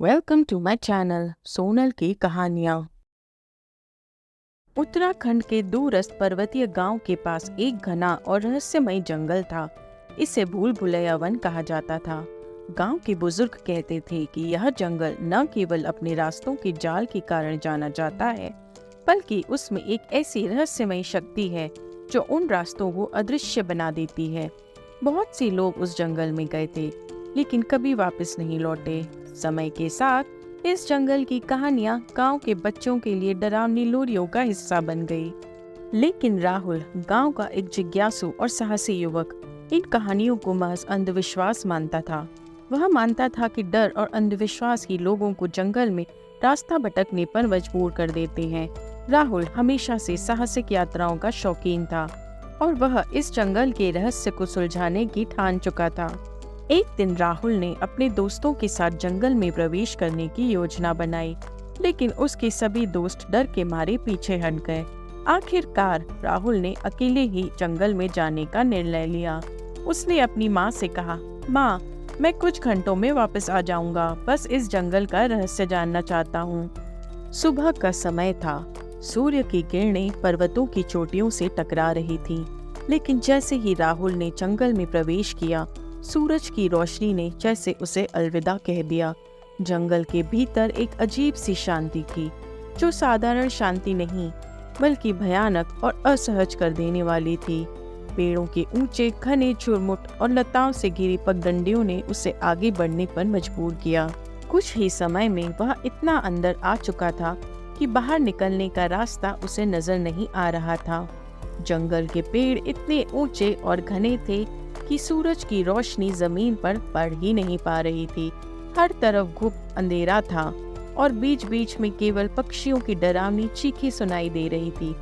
Welcome to my channel Sonal की कहानियाँ। उत्तराखंड के दूरस्थ पर्वतीय गांव के पास एक घना और रहस्यमय जंगल था। इसे भूल भुलैया वन कहा जाता था। गांव के बुजुर्ग कहते थे कि यह जंगल न केवल अपने रास्तों के जाल के कारण जाना जाता है, बल्कि उसमें एक ऐसी रहस्यमय शक्ति है जो उन रास्तों को अदृश्य बना देती है। बहुत से लोग उस जंगल में गए थे, लेकिन कभी वापस नहीं लौटे। समय के साथ इस जंगल की कहानियां गांव के बच्चों के लिए डरावनी लोरियों का हिस्सा बन गई। लेकिन राहुल, गांव का एक जिज्ञासु और साहसी युवक, इन कहानियों को महज अंधविश्वास मानता था। वह मानता था कि डर और अंधविश्वास ही लोगों को जंगल में रास्ता भटकने पर मजबूर कर देते हैं। राहुल हमेशा से साहसिक यात्राओं का शौकीन था और वह इस जंगल के रहस्य को सुलझाने की ठान चुका था। एक दिन राहुल ने अपने दोस्तों के साथ जंगल में प्रवेश करने की योजना बनाई, लेकिन उसके सभी दोस्त डर के मारे पीछे हट गए। आखिरकार राहुल ने अकेले ही जंगल में जाने का निर्णय लिया। उसने अपनी माँ से कहा, माँ, मैं कुछ घंटों में वापस आ जाऊंगा, बस इस जंगल का रहस्य जानना चाहता हूँ। सुबह का समय था। सूर्य की किरणें पर्वतों की चोटियों से टकरा रही थी, लेकिन जैसे ही राहुल ने जंगल में प्रवेश किया, सूरज की रोशनी ने जैसे उसे अलविदा कह दिया। जंगल के भीतर एक अजीब सी शांति थी, जो साधारण शांति नहीं, बल्कि भयानक और असहज कर देने वाली थी। पेड़ों के ऊंचे घने झुरमुट और लताओं से घिरी पगडंडियों ने उसे आगे बढ़ने पर मजबूर किया। कुछ ही समय में वह इतना अंदर आ चुका था कि बाहर निकलने का रास्ता उसे नजर नहीं आ रहा था। जंगल के पेड़ इतने ऊंचे और घने थे कि सूरज की रोशनी जमीन पर पड़ ही नहीं पा रही थी। हर तरफ गुप्त अंधेरा था और बीच बीच में केवल पक्षियों की डरावनी चीखें सुनाई दे रही थी।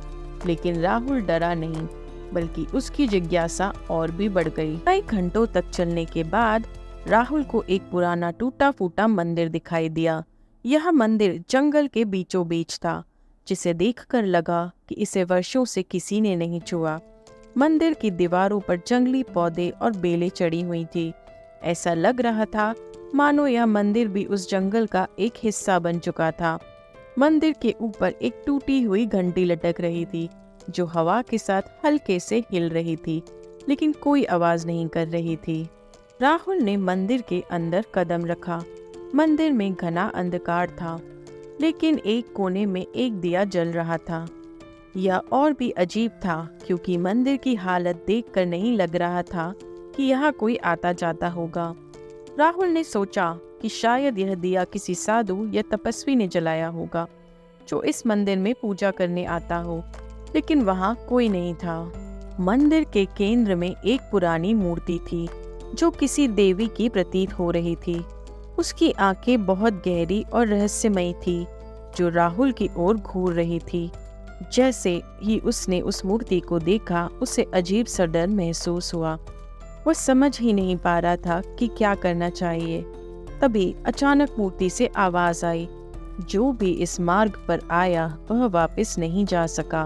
लेकिन राहुल डरा नहीं, बल्कि उसकी जिज्ञासा और भी बढ़ गई। कई घंटों तक चलने के बाद राहुल को एक पुराना टूटा फूटा मंदिर दिखाई दिया। यह मंदिर जंगल के बीचों बीच था, जिसे देखकर लगा कि इसे वर्षों से किसी ने नहीं छुआ। मंदिर की दीवारों पर जंगली पौधे और बेलें चढ़ी हुई थी। ऐसा लग रहा था मानो यह मंदिर भी उस जंगल का एक हिस्सा बन चुका था। मंदिर के ऊपर एक टूटी हुई घंटी लटक रही थी, जो हवा के साथ हल्के से हिल रही थी, लेकिन कोई आवाज नहीं कर रही थी। राहुल ने मंदिर के अंदर कदम रखा। मंदिर में घना अंधकार था, लेकिन एक कोने में एक दिया जल रहा था। यह और भी अजीब था, क्योंकि मंदिर की हालत देखकर नहीं लग रहा था कि यहाँ कोई आता जाता होगा। राहुल ने सोचा कि शायद यह दिया किसी साधु या तपस्वी ने जलाया होगा, जो इस मंदिर में पूजा करने आता हो, लेकिन वहाँ कोई नहीं था। मंदिर के केंद्र में एक पुरानी मूर्ति थी, जो किसी देवी की प्रतीत हो रही थी। उसकी आंखें बहुत गहरी और रहस्यमयी थी, जो राहुल की ओर घूर रही थी। जैसे ही उसने उस मूर्ति को देखा, उसे अजीब सा डर महसूस हुआ। वह समझ ही नहीं पा रहा था कि क्या करना चाहिए। तभी अचानक मूर्ति से आवाज आई, जो भी इस मार्ग पर आया वह वापस नहीं जा सका।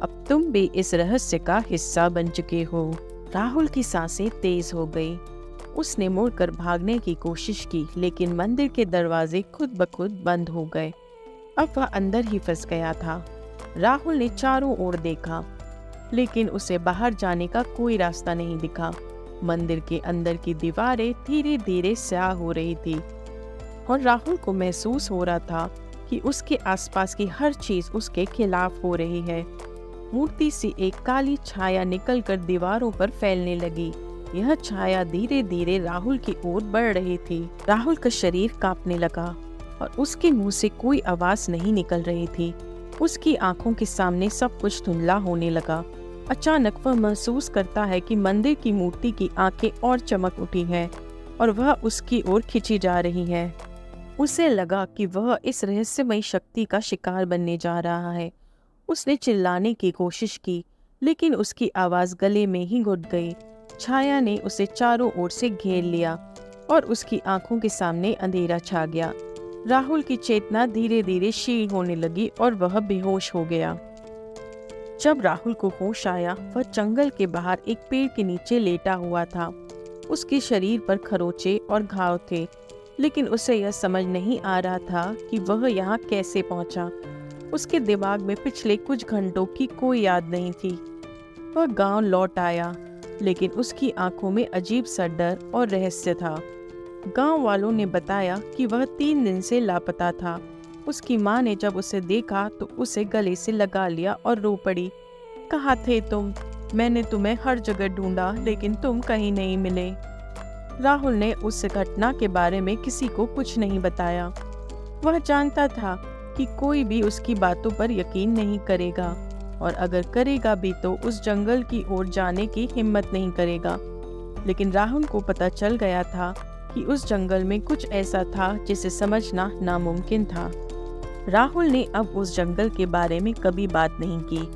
अब तुम भी इस रहस्य का हिस्सा बन चुके हो। राहुल की सांसें तेज हो गई। उसने मुड़कर भागने की कोशिश की, लेकिन मंदिर के दरवाजे खुद ब खुद बंद हो गए। अब वह अंदर ही फंस गया था। राहुल ने चारों ओर देखा, लेकिन उसे बाहर जाने का कोई रास्ता नहीं दिखा। मंदिर के अंदर की दीवारें धीरे धीरे स्याह हो रही थी और राहुल को महसूस हो रहा था कि उसके आसपास की हर चीज उसके खिलाफ हो रही है। मूर्ति से एक काली छाया निकलकर दीवारों पर फैलने लगी। यह छाया धीरे धीरे राहुल की ओर बढ़ रही थी। राहुल का शरीर कांपने लगा और उसके मुंह से कोई आवाज नहीं निकल रही थी। उसकी आंखों के सामने सब कुछ धुंधला होने लगा। अचानक वह महसूस करता है कि मंदिर की मूर्ति की आंखें और चमक उठी हैं और वह उसकी ओर खींची जा रही है। उसे लगा कि वह इस रहस्यमयी शक्ति का शिकार बनने जा रहा है। उसने चिल्लाने की कोशिश की, लेकिन उसकी आवाज गले में ही घुट गई। छाया ने उसे चारों ओर से घेर लिया और उसकी आंखों के सामने अंधेरा छा गया। राहुल की चेतना धीरे धीरे क्षीण होने लगी और वह बेहोश हो गया। जब राहुल को होश आया, वह जंगल के बाहर एक पेड़ के नीचे लेटा हुआ था। उसके शरीर पर खरोंचे और घाव थे। लेकिन उसे यह समझ नहीं आ रहा था कि वह यहाँ कैसे पहुंचा। उसके दिमाग में पिछले कुछ घंटों की कोई याद नहीं थी। वह गांव लौट आया, लेकिन उसकी आंखों में अजीब सा डर और रहस्य था। गांव वालों ने बताया कि वह 3 दिन से लापता था। उसकी माँ ने जब उसे देखा तो उसे गले से लगा लिया और रो पड़ी। कहाँ थे तुम? मैंने तुम्हें हर जगह ढूंढा, लेकिन तुम कहीं नहीं मिले। राहुल ने उस घटना के बारे में किसी को कुछ नहीं बताया। वह जानता था कि कोई भी उसकी बातों पर यकीन नहीं करेगा, और अगर करेगा भी तो उस जंगल की ओर जाने की हिम्मत नहीं करेगा। लेकिन राहुल को पता चल गया था कि उस जंगल में कुछ ऐसा था जिसे समझना नामुमकिन था। राहुल ने अब उस जंगल के बारे में कभी बात नहीं की।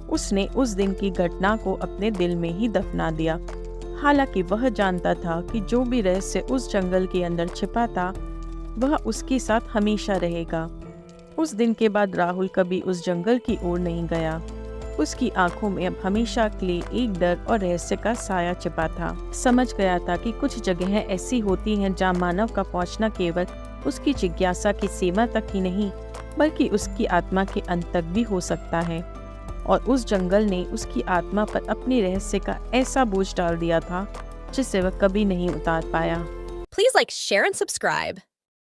उसने उस दिन की घटना को अपने दिल में ही दफना दिया। हालांकि वह जानता था कि जो भी रहस्य उस जंगल के अंदर छिपा था, वह उसके साथ हमेशा रहेगा। उस दिन के बाद राहुल कभी उस जंगल की ओर नहीं गया। उसकी आंखों में अब हमेशा के लिए एक डर और रहस्य का साया छिपा था। समझ गया था कि कुछ जगहें ऐसी होती हैं जहां मानव का पहुंचना केवल उसकी जिज्ञासा की सीमा तक ही नहीं, बल्कि उसकी आत्मा के अंत तक भी हो सकता है। और उस जंगल ने उसकी आत्मा पर अपने रहस्य का ऐसा बोझ डाल दिया था जिसे वह कभी नहीं उतार पाया। Please like, share, and subscribe.